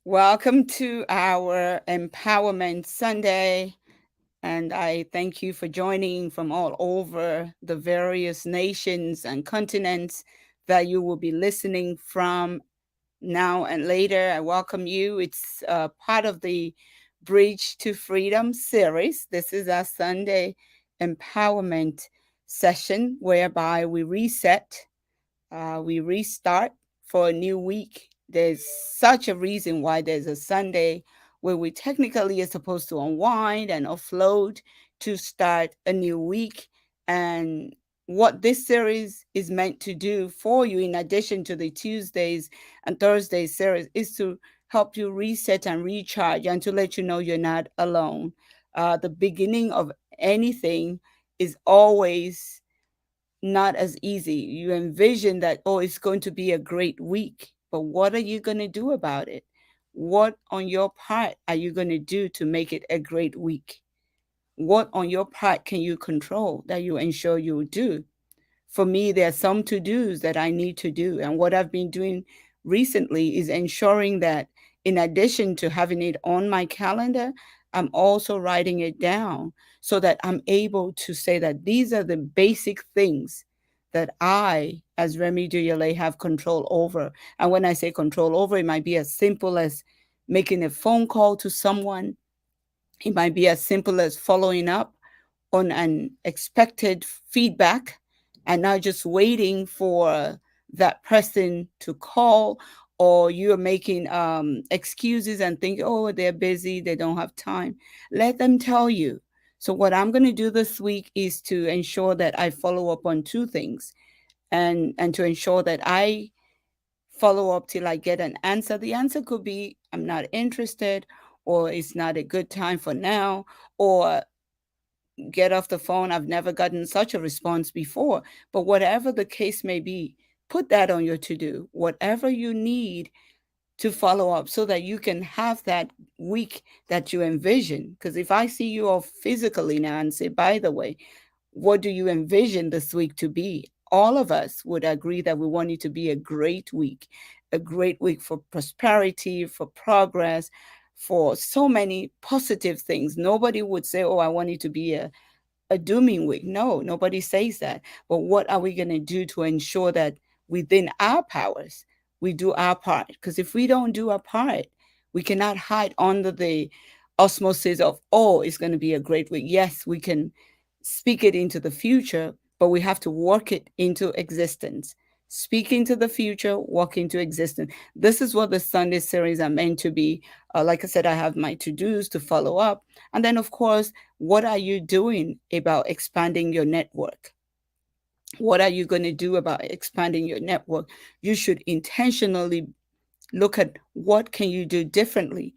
Welcome to our Empowerment Sunday. And I thank you for joining from all over the various nations and continents that you will be listening from now and later. I welcome you. It's part of the Bridge to Freedom series. This is our Sunday empowerment session whereby we reset, we restart for a new week. There's such a reason why there's a Sunday where we technically are supposed to unwind and offload to start a new week. And what this series is meant to do for you, in addition to the Tuesdays and Thursdays series, is to help you reset and recharge and to let you know you're not alone. The beginning of anything is always not as easy. You envision that, oh, it's going to be a great week, but what are you going to do about it? What on your part are you going to do to make it a great week? What on your part can you control that you ensure you will do? For me, there are some to dos that I need to do. And what I've been doing recently is ensuring that, in addition to having it on my calendar, I'm also writing it down so that I'm able to say that these are the basic things that I, as Remy Duyale, have control over. And when I say control over, it might be as simple as making a phone call to someone, it might be as simple as following up on an expected feedback and not just waiting for that person to call, or you're making excuses and think, oh, they're busy, they don't have time. Let them tell you. So what I'm going to do this week is to ensure that I follow up on two things, and to ensure that I follow up till I get an answer. The answer could be I'm not interested, or it's not a good time for now, or get off the phone. I've never gotten such a response before. But whatever the case may be, put that on your to do. Whatever you need to follow up so that you can have that week that you envision. Because if I see you all physically now and say, by the way, what do you envision this week to be? All of us would agree that we want it to be a great week for prosperity, for progress, for so many positive things. Nobody would say, oh, I want it to be a dooming week. No, nobody says that. But what are we going to do to ensure that within our powers, we do our part? Because if we don't do our part, we cannot hide under the osmosis of, oh, it's going to be a great week. Yes, we can speak it into the future, but we have to work it into existence. Speak into the future, walk into existence. This is what the Sunday series are meant to be. Like I said, I have my to dos to follow up. And then, of course, what are you doing about expanding your network? What are you going to do about expanding your network? You should intentionally look at what can you do differently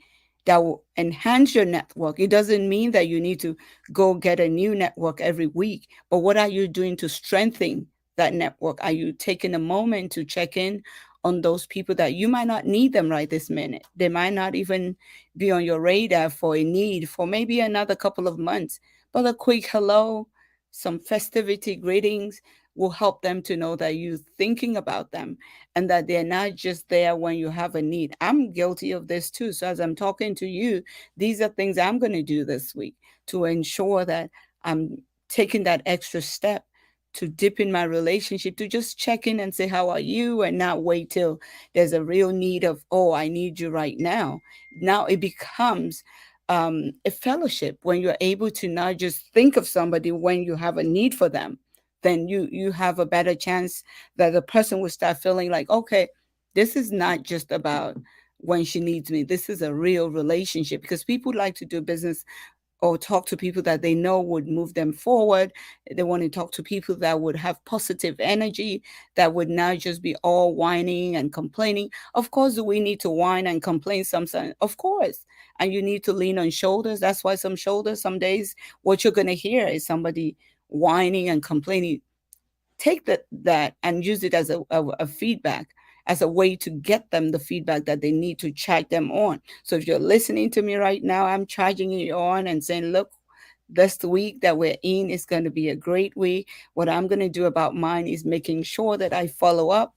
that will enhance your network. It doesn't mean that you need to go get a new network every week, but what are you doing to strengthen that network? Are you taking a moment to check in on those people that you might not need them right this minute? They might not even be on your radar for a need for maybe another couple of months, but a quick hello, some festivity greetings will help them to know that you're thinking about them and that they're not just there when you have a need. I'm guilty of this too. So as I'm talking to you, these are things I'm going to do this week to ensure that I'm taking that extra step to dip in my relationship, to just check in and say, how are you? And not wait till there's a real need of, oh, I need you right now. Now it becomes a fellowship when you're able to not just think of somebody when you have a need for them, then you have a better chance that the person will start feeling like, okay, this is not just about when she needs me. This is a real relationship, because people like to do business or talk to people that they know would move them forward. They want to talk to people that would have positive energy, that would not just be all whining and complaining. Of course, do we need to whine and complain sometimes? Of course. And you need to lean on shoulders. That's why some shoulders, some days, what you're going to hear is somebody whining and complaining. Take that and use it as a feedback, as a way to get them the feedback that they need to charge them on. So if you're listening to me right now, I'm charging you on and saying, look, this week that we're in is going to be a great week. What I'm going to do about mine is making sure that I follow up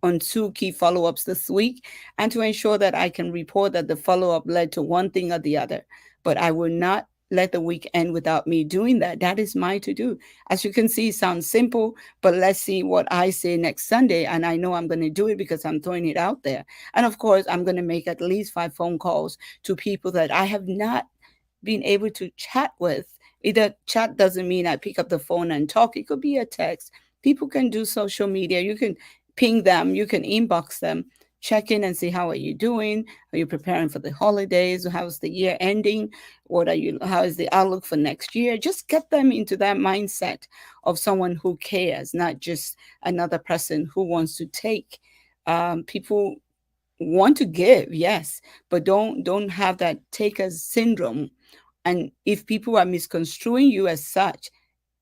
on 2 key follow ups this week and to ensure that I can report that the follow up led to one thing or the other. But I will not let the week end without me doing that. That is my to do. As you can see, it sounds simple, but let's see what I say next Sunday. And I know I'm going to do it because I'm throwing it out there. And of course, I'm going to make at least 5 phone calls to people that I have not being able to chat with. Either chat doesn't mean I pick up the phone and talk, it could be a text. People can do social media. You can ping them, you can inbox them, check in and see how are you doing? Are you preparing for the holidays? How's the year ending? How is the outlook for next year? Just get them into that mindset of someone who cares, not just another person who wants to take. People want to give, yes, but don't have that takers syndrome. And if people are misconstruing you as such,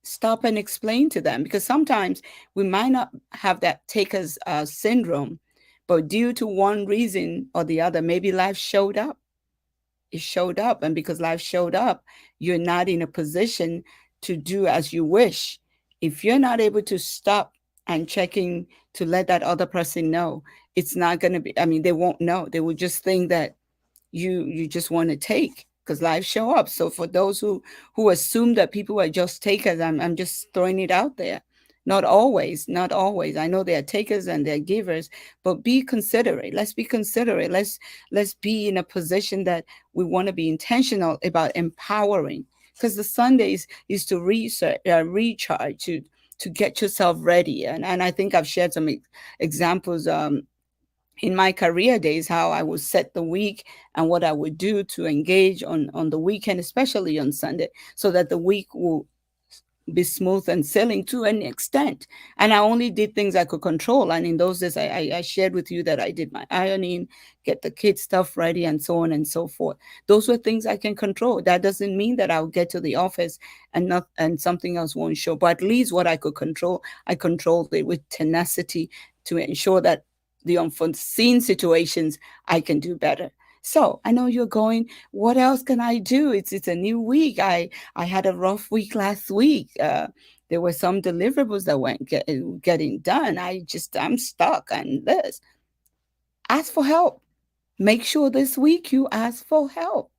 stop and explain to them, because sometimes we might not have that takers syndrome, but due to one reason or the other, maybe life showed up. It showed up, and because life showed up, you're not in a position to do as you wish. If you're not able to stop and checking to let that other person know, it's not going to be, I mean, they won't know. They will just think that you just want to take, because life show up. So for those who assume that people are just takers, I'm just throwing it out there. Not always, not always. I know there are takers and there are givers, but be considerate. Let's be considerate. Let's be in a position that we want to be intentional about empowering, because the Sundays is to research, recharge, to get yourself ready. And I think I've shared some examples in my career days, how I would set the week and what I would do to engage on the weekend, especially on Sunday, so that the week will be smooth and sailing to an extent. And I only did things I could control. And in those days, I shared with you that I did my ironing, get the kids' stuff ready, and so on and so forth. Those were things I can control. That doesn't mean that I'll get to the office and something else won't show. But at least what I could control, I controlled it with tenacity to ensure that the unforeseen situations I can do better. So I know you're going, what else can I do? It's a new week. I had a rough week last week. There were some deliverables that weren't getting done. I'm stuck on this. Ask for help. Make sure this week you ask for help.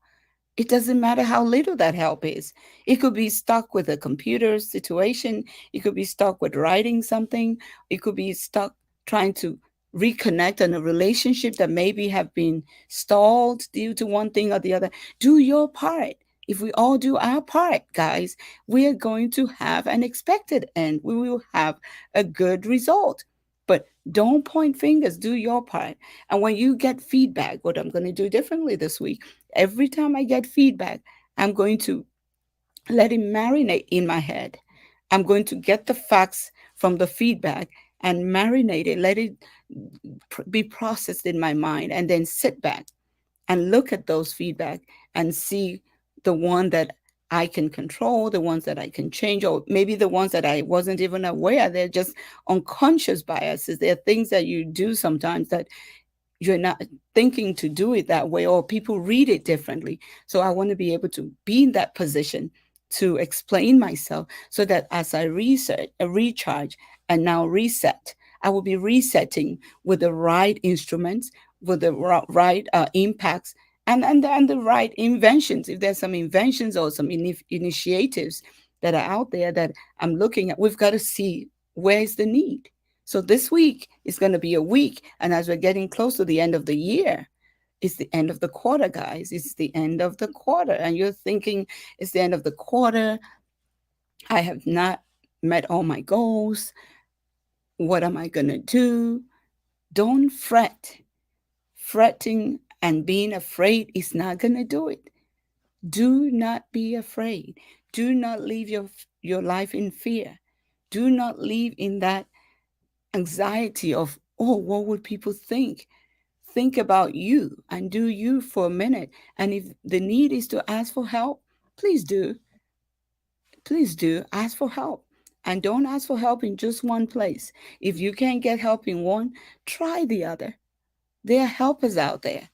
It doesn't matter how little that help is. It could be stuck with a computer situation. It could be stuck with writing something. It could be stuck trying to reconnect on a relationship that maybe have been stalled due to one thing or the other. Do your part. If we all do our part, guys, we are going to have an expected end. We will have a good result. But don't point fingers, do your part. And when you get feedback, what I'm going to do differently this week, every time I get feedback, I'm going to let it marinate in my head. I'm going to get the facts from the feedback and marinate it, let it be processed in my mind, and then sit back and look at those feedback and see the one that I can control, the ones that I can change, or maybe the ones that I wasn't even aware. They're just unconscious biases. There are things that you do sometimes that you're not thinking to do it that way, or people read it differently. So I want to be able to be in that position to explain myself, so that as I research, recharge, and now reset, I will be resetting with the right instruments, with the right impacts, and the right inventions. If there's some inventions or some initiatives that are out there that I'm looking at, we've got to see where is the need. So this week is going to be a week. And as we're getting close to the end of the year, it's the end of the quarter, guys. It's the end of the quarter. And you're thinking, it's the end of the quarter. I have not met all my goals. What am I going to do? Don't fret. Fretting and being afraid is not going to do it. Do not be afraid. Do not live your life in fear. Do not live in that anxiety of, oh, what would people think? Think about you and do you for a minute. And if the need is to ask for help, please do. Please do ask for help. And don't ask for help in just one place. If you can't get help in one, try the other. There are helpers out there.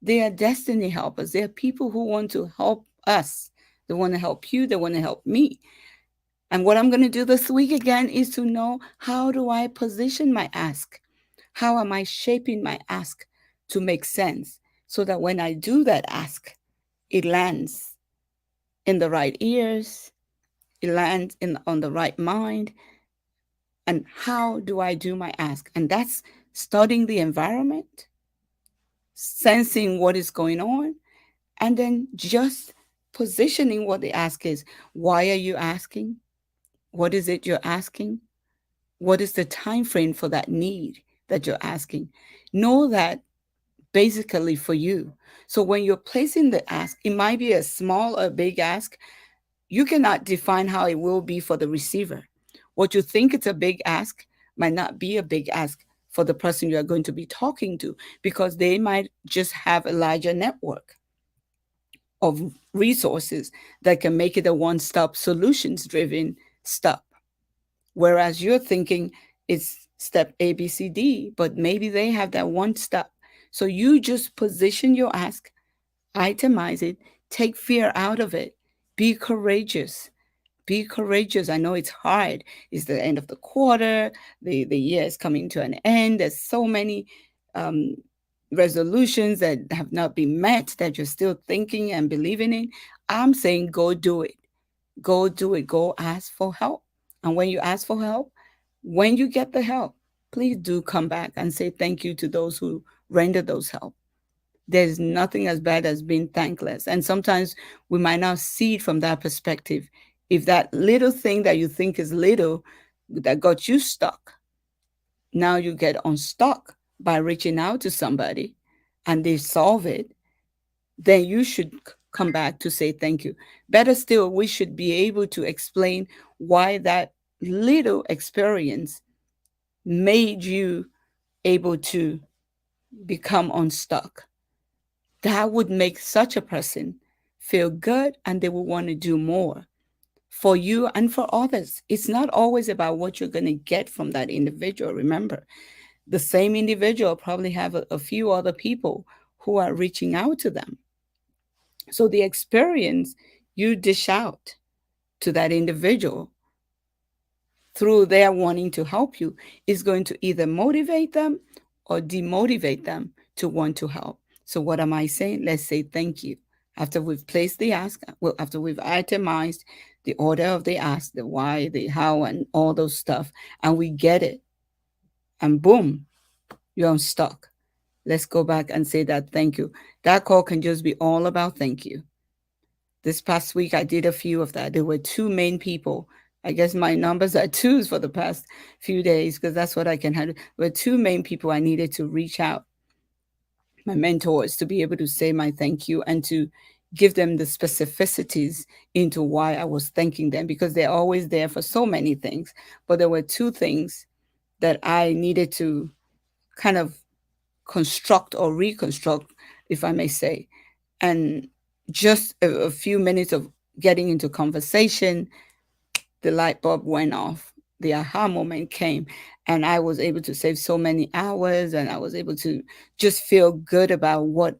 There are destiny helpers. There are people who want to help us. They want to help you. They want to help me. And what I'm going to do this week again is to know, how do I position my ask? How am I shaping my ask to make sense so that when I do that ask, it lands in the right ears, it lands in on the right mind, and how do I do my ask? And that's studying the environment, sensing what is going on, and then just positioning what the ask is. Why are you asking? What is it you're asking? What is the time frame for that need that you're asking? Know that basically for you. So when you're placing the ask, it might be a small or big ask. You cannot define how it will be for the receiver. What you think it's a big ask might not be a big ask for the person you are going to be talking to, because they might just have a larger network of resources that can make it a one-stop solutions driven stop. Whereas you're thinking it's step A, B, C, D, but maybe they have that one step. So you just position your ask, itemize it, take fear out of it, be courageous. Be courageous. I know it's hard. It's the end of the quarter. The year is coming to an end. There's so many um, resolutions that have not been met that you're still thinking and believing in. I'm saying go do it. Go do it. Go ask for help. And when you ask for help, when you get the help, please do come back and say thank you to those who render those help. There's nothing as bad as being thankless. And sometimes we might not see it from that perspective. If that little thing that you think is little that got you stuck, now you get unstuck by reaching out to somebody and they solve it, then you should come back to say thank you. Better still, we should be able to explain why that little experience made you able to become unstuck. That would make such a person feel good and they will want to do more for you and for others. It's not always about what you're going to get from that individual. Remember, the same individual probably have a few other people who are reaching out to them. So the experience you dish out to that individual through their wanting to help you is going to either motivate them or demotivate them to want to help. So, what am I saying? Let's say thank you. After we've placed the ask, well, after we've itemized the order of the ask, the why, the how, and all those stuff, and we get it, and boom, you're unstuck. Let's go back and say that thank you. That call can just be all about thank you. This past week, I did a few of that. There were two main people. I guess my numbers are twos for the past few days because that's what I can handle. There were two main people I needed to reach out, my mentors, to be able to say my thank you and to give them the specificities into why I was thanking them, because they're always there for so many things. But there were two things that I needed to kind of construct or reconstruct, if I may say. And just a few minutes of getting into conversation, the light bulb went off. The aha moment came, and I was able to save so many hours, and I was able to just feel good about what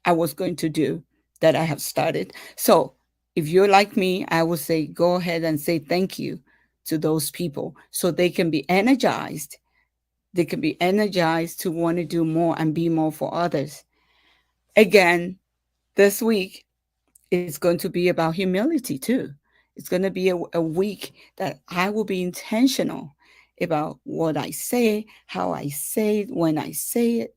I was going to do that I have started. So, if you're like me, I would say go ahead and say thank you to those people so they can be energized. They can be energized to want to do more and be more for others. Again, this week is going to be about humility too. It's going to be a week that I will be intentional about what I say, how I say it, when I say it,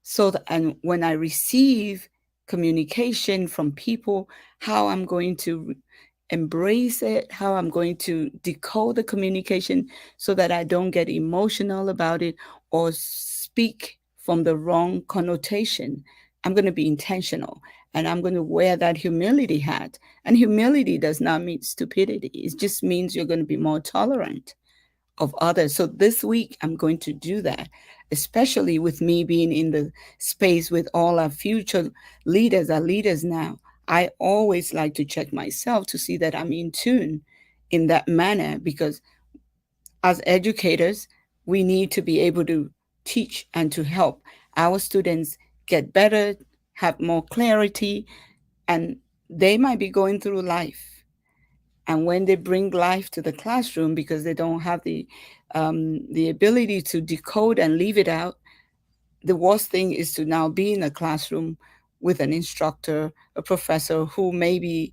so that, and when I receive communication from people, how I'm going to embrace it, how I'm going to decode the communication so that I don't get emotional about it or speak from the wrong connotation. I'm going to be intentional and I'm going to wear that humility hat. And humility does not mean stupidity, it just means you're going to be more tolerant of others. So this week, I'm going to do that, especially with me being in the space with all our future leaders, our leaders now. I always like to check myself to see that I'm in tune in that manner, because as educators, we need to be able to teach and to help our students get better, have more clarity, and they might be going through life And when they bring life to the classroom because they don't have the ability to decode and leave it out, the worst thing is to now be in a classroom with an instructor, a professor who maybe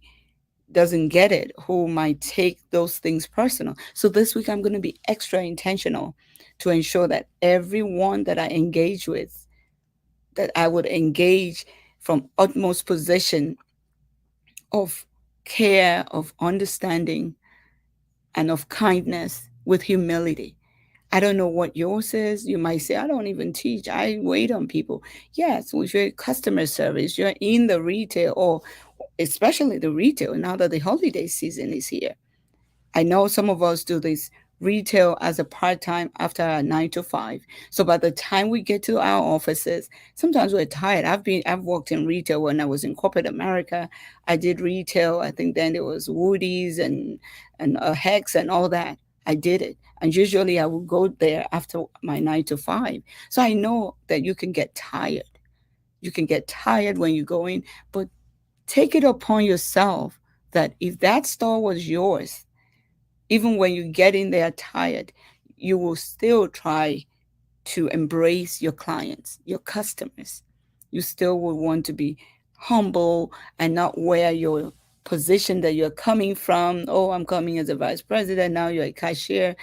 doesn't get it, who might take those things personal. So this week I'm going to be extra intentional to ensure that everyone that I engage with, that I would engage from utmost position of care, of understanding, and of kindness with humility. I don't know what yours is. You might say, I don't even teach. I wait on people. Yes, with your customer service, you're in the retail, or especially the retail, now that the holiday season is here. I know some of us do this retail as a part time after our 9 to 5. So by the time we get to our offices, sometimes we're tired. I've worked in retail when I was in corporate America. I did retail. I think then it was Woody's and Hex and all that. I did it. And usually I would go there after my 9 to 5. So I know that you can get tired. You can get tired when you go in, but take it upon yourself that if that store was yours, even when you get in there tired, you will still try to embrace your clients, your customers. You still will want to be humble and not wear your position that you're coming from. Oh, I'm coming as a vice president. Now you're a cashier.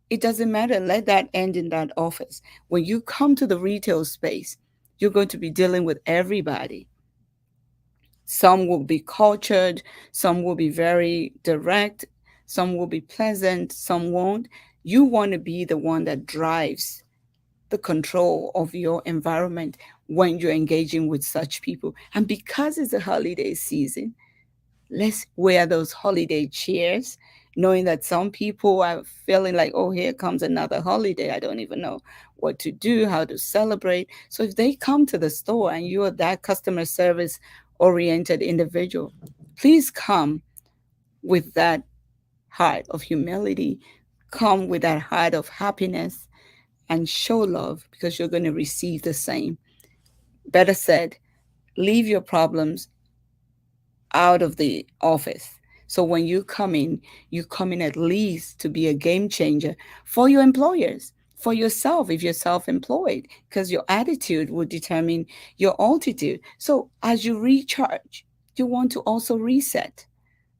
It doesn't matter. Let that end in that office. When you come to the retail space, you're going to be dealing with everybody. Some will be cultured, some will be very direct, some will be pleasant, some won't. You want to be the one that drives the control of your environment when you're engaging with such people. And because it's a holiday season, let's wear those holiday cheers, knowing that some people are feeling like, oh, here comes another holiday. I don't even know what to do, how to celebrate. So if they come to the store and you're that customer service oriented individual, please come with that heart of humility, come with that heart of happiness, and show love because you're going to receive the same. Better said, leave your problems out of the office. So when you come in at least to be a game changer for your employers, for yourself if you're self employed, because your attitude will determine your altitude. So as you recharge, you want to also reset.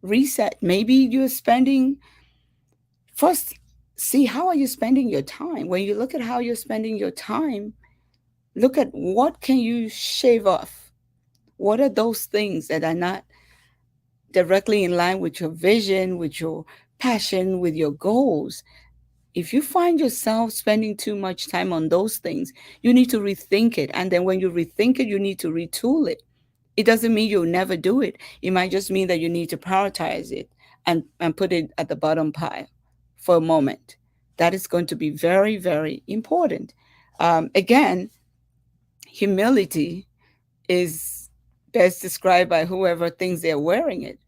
Reset. Maybe you're spending, first, see how are you spending your time. When you look at how you're spending your time, look at what can you shave off. What are those things that are not directly in line with your vision, with your passion, with your goals? If you find yourself spending too much time on those things, you need to rethink it. And then when you rethink it, you need to retool it. It doesn't mean you'll never do it. It might just mean that you need to prioritize it and put it at the bottom pile for a moment. That is going to be very, very important. Again, humility is best described by whoever thinks they're wearing it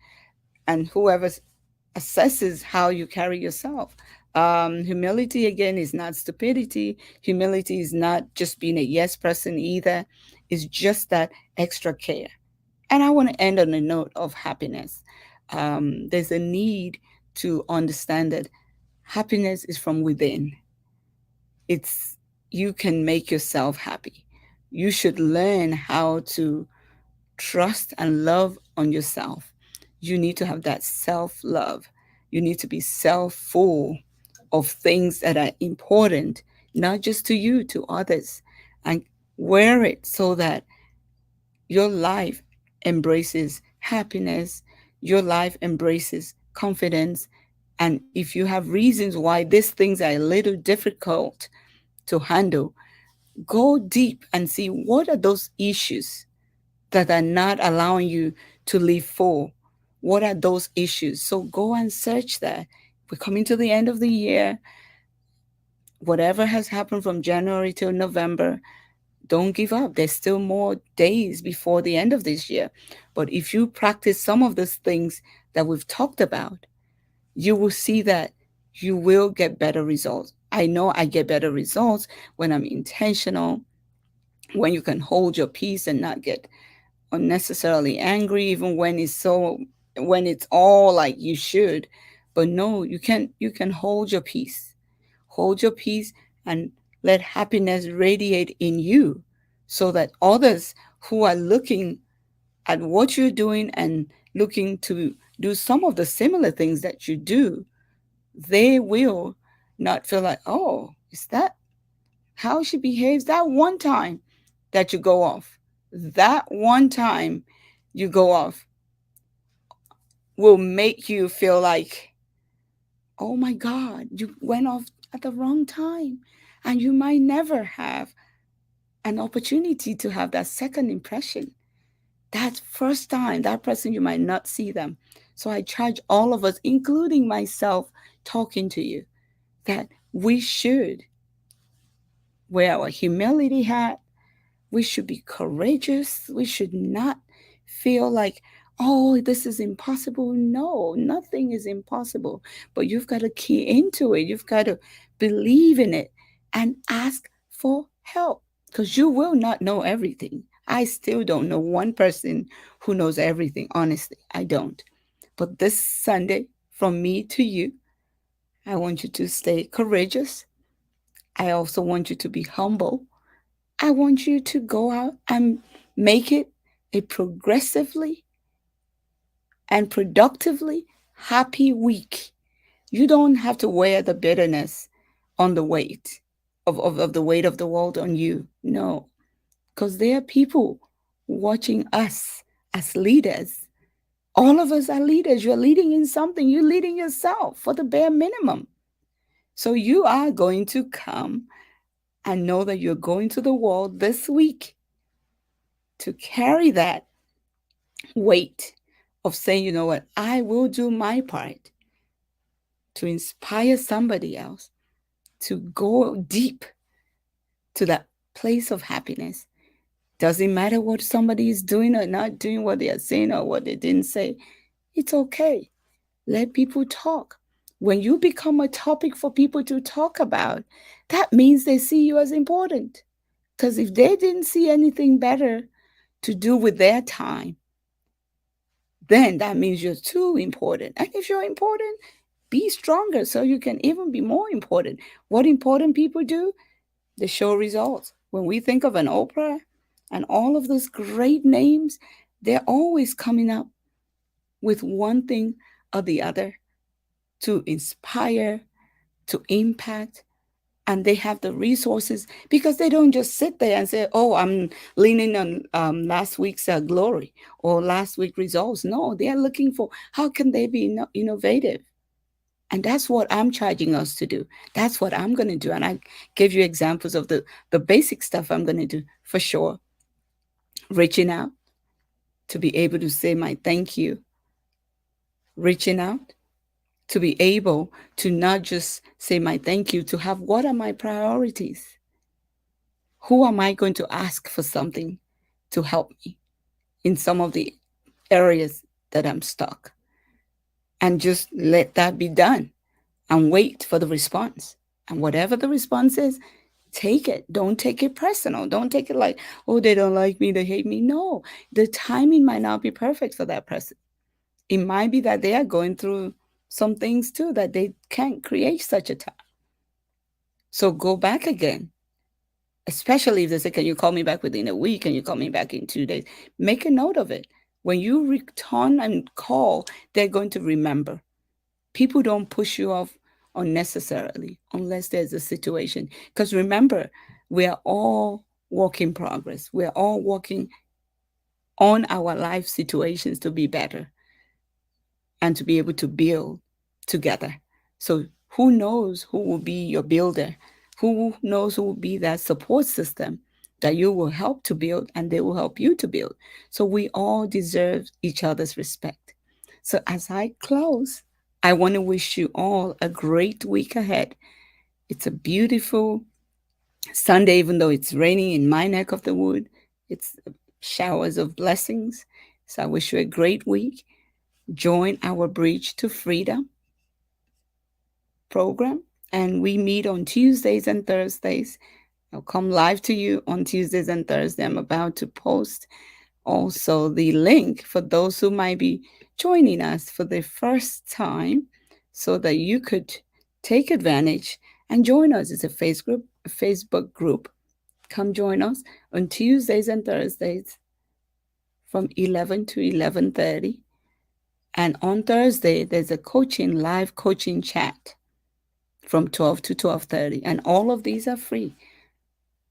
and whoever assesses how you carry yourself. Humility, again, is not stupidity. Humility is not just being a yes person either. It's just that extra care. And I want to end on a note of happiness. There's a need to understand that happiness is from within. It's you can make yourself happy. You should learn how to trust and love on yourself. You need to have that self love. You need to be self full of things that are important, not just to you, to others. And wear it so that your life embraces happiness, your life embraces confidence. And if you have reasons why these things are a little difficult to handle, go deep and see what are those issues that are not allowing you to live full. What are those issues? So go and search that. We're coming to the end of the year. Whatever has happened from January till November, don't give up. There's still more days before the end of this year. But if you practice some of those things that we've talked about, you will see that you will get better results. I know I get better results when I'm intentional, when you can hold your peace and not get unnecessarily angry, even when it's so when it's all like you should. But no, you can hold your peace. Hold your peace and let happiness radiate in you so that others who are looking at what you're doing and looking to do some of the similar things that you do, they will not feel like, oh, is that how she behaves? That one time that you go off, that one time you go off will make you feel like, oh my God, you went off at the wrong time. And you might never have an opportunity to have that second impression. That first time, that person, you might not see them. So I charge all of us, including myself, talking to you, that we should wear our humility hat. We should be courageous. We should not feel like, oh, this is impossible. No, nothing is impossible. But you've got to key into it. You've got to believe in it and ask for help because you will not know everything. I still don't know one person who knows everything. Honestly, I don't. But this Sunday, from me to you, I want you to stay courageous. I also want you to be humble. I want you to go out and make it a progressively and productively happy week. You don't have to wear the bitterness on the weight of the weight of the world on you. No, because there are people watching us as leaders. All of us are leaders. You're leading in something, you're leading yourself for the bare minimum. So you are going to come and know that you're going to the world this week to carry that weight of saying, you know what, I will do my part to inspire somebody else to go deep to that place of happiness. Doesn't matter what somebody is doing or not doing, what they are saying or what they didn't say. It's okay. Let people talk. When you become a topic for people to talk about, that means they see you as important. Because if they didn't see anything better to do with their time, then that means you're too important. And if you're important, be stronger so you can even be more important. What important people do? They show results. When we think of an Oprah and all of those great names, they're always coming up with one thing or the other to inspire, to impact, and they have the resources because they don't just sit there and say, oh, I'm leaning on last week's glory or last week results. No, they're looking for how can they be innovative. And that's what I'm charging us to do. That's what I'm going to do. And I gave you examples of the basic stuff I'm going to do for sure. Reaching out to be able to say my thank you. Reaching out to be able to not just say my thank you, to have what are my priorities? Who am I going to ask for something to help me in some of the areas that I'm stuck? And just let that be done and wait for the response. And whatever the response is, take it. Don't take it personal. Don't take it like, oh, they don't like me, they hate me. No, the timing might not be perfect for that person. It might be that they are going through some things too that they can't create such a time. So go back again, especially if they say, can you call me back within a week? Can you call me back in 2 days? Make a note of it. When you return and call, they're going to remember. People don't push you off unnecessarily unless there's a situation. Because remember, we are all work in progress. We're all working on our life situations to be better and to be able to build together. So who knows who will be your builder? Who knows who will be that support system that you will help to build and they will help you to build? So we all deserve each other's respect. So as I close, I want to wish you all a great week ahead. It's a beautiful Sunday, even though it's raining in my neck of the wood. It's showers of blessings. So I wish you a great week. Join our Bridge to Freedom program, and we meet on Tuesdays and Thursdays. I'll come live to you on Tuesdays and Thursdays. I'm about to post also the link for those who might be joining us for the first time so that you could take advantage and join us. It's a Facebook group. Come join us on Tuesdays and Thursdays from 11 to 11:30. And on Thursday, there's a live coaching chat from 12 to 12:30. And all of these are free.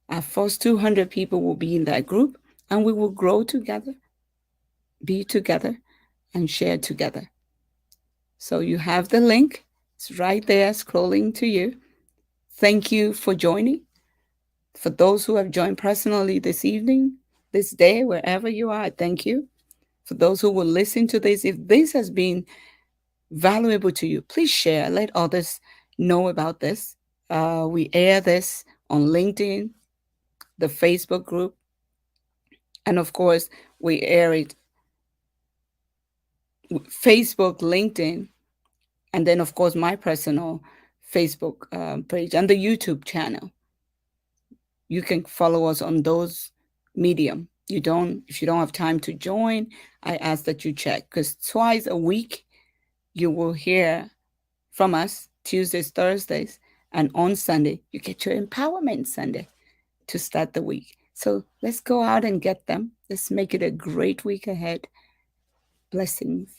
Our first 200 people will be in that group, and we will grow together, be together, and share together. So you have the link. It's right there scrolling to you. Thank you for joining. For those who have joined personally this evening, this day, wherever you are, thank you. For those who will listen to this, if this has been valuable to you, please share. Let others know about this. We air this on LinkedIn, the Facebook group, and of course, we air it Facebook, LinkedIn, and then of course my personal Facebook page and the YouTube channel. You can follow us on those medium. If you don't have time to join, I ask that you check, because twice a week you will hear from us, Tuesdays, Thursdays, and on Sunday you get your empowerment Sunday to start the week. So let's go out and get them. Let's make it a great week ahead. Blessings.